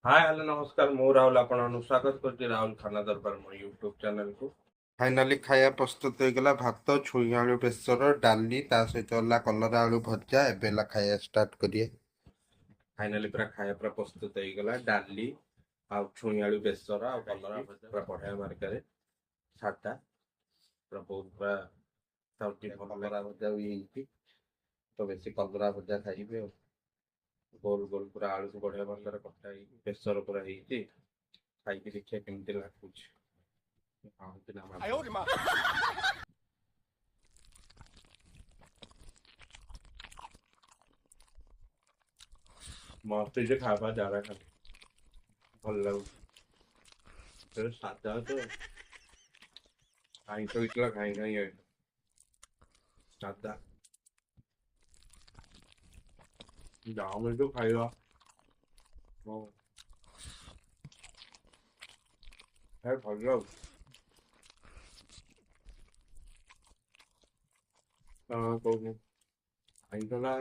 Hi hello नमस्कार मु राहुल आपन स्वागत करछि राहुल खाना दरबार मो यूट्यूब चैनल को। फाइनली खाया प्रस्तुत हो गला भात छुई आलू बेसर डाली ता सहित होला कलरा आलू भजा एबेला खाया स्टार्ट करिए। फाइनली पूरा खाया पूरा प्रस्तुत हो गला डाली आ छुई आलू बेसर आ कलरा भजा पूरा बढ़िया मार्केट सादा पूरा बहुत पूरा सब्जी कलरा भजा हुई तो बेसी कलरा भजा खाइबे गोल गोल पूरा आलू को बढ़िया भलर कटा बेसर पूरा खाई देखिए केमती लगुच मस्त जे खावा जारा खा भल लगुच सादा तो खाई तो इतला खाई खाई सादा जाओ में तो खाएगा है भल खाई तो ना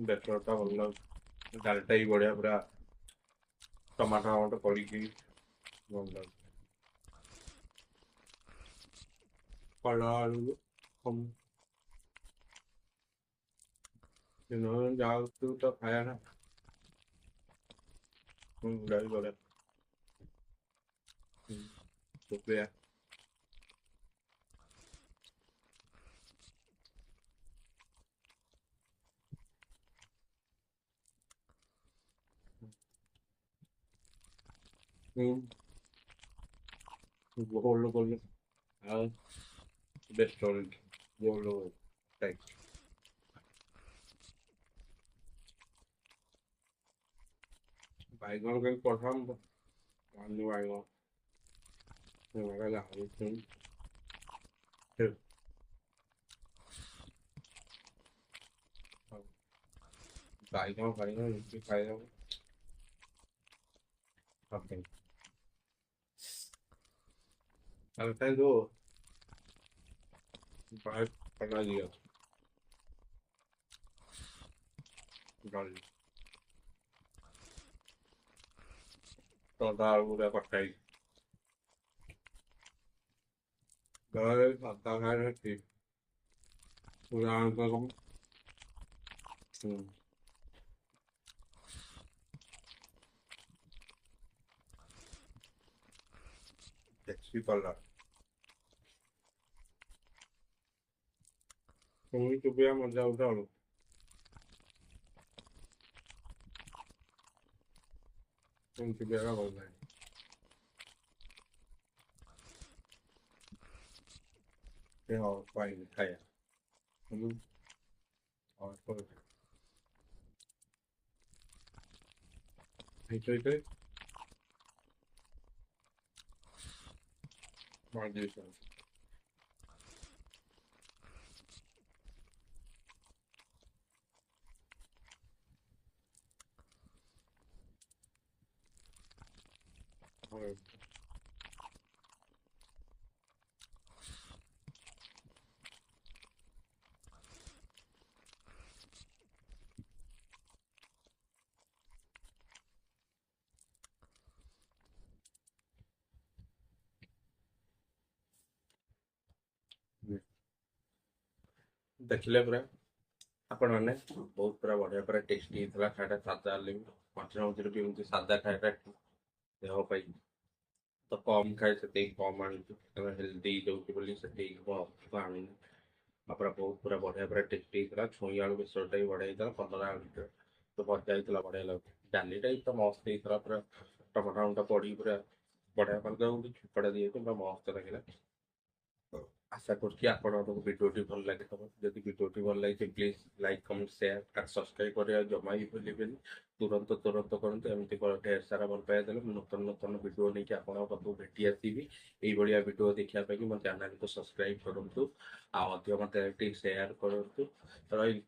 बेसरटा भल डालटा ही बढ़िया पूरा टमाटर टमाटर पड़ी भल कलरा आलू कम जाओ तू तो खाया ना डाल बढ़िया शुक्रिया गोल गोल रेस्टोरेंट गोल टाइप बैगन के पसंद आलू बैगन बैगन बैगन खाएगा जो बाहर बना दिया तो दाल पूरा पकाई दाल सादा खाए थी पूरा कम टैक्सी कलर तुम्हें तो भी मजा उठा लो तुम तो बेरा बोल रहे हैं और फाइन खाया और तो Foundation. देखिले पूरा आपण मैंने बहुत पूरा बढ़िया पूरा टेस्टी था खाटा सादा मझे मझे भी एमती सादा खाटा देह तो कम खाए से कम हेल्दी दौर से आनी पूरा बहुत पूरा बढ़िया पूरा टेस्टी था छुई आलू बेसरटा भी बढ़िया था कलरा आलू तो भजा होता बढ़िया लगे डालीटा तो मस्त होता पूरा टमाटर पड़ी पूरा बढ़िया कर छोपड़ा दिए पूरा मस्त लगे आशा करछि आपनको भिडियोटी भल लागिथब जदि भिडियोटी भल लागिछि प्लीज लाइक कमेंट शेयर और सब्सक्राइब करिया जमा ही भूलिबेनि तुरंत करंतु एमती ढेर सारा भल पाइबा देले नूतन नूतन भिडियो नहीं आपको पाखु भेटी आसीबी एई भलिया भिडियो देखिया ପାଇଁ ମୋ चैनल को सब्सक्राइब करंतु आ अधिक मते शेयर करंतु रही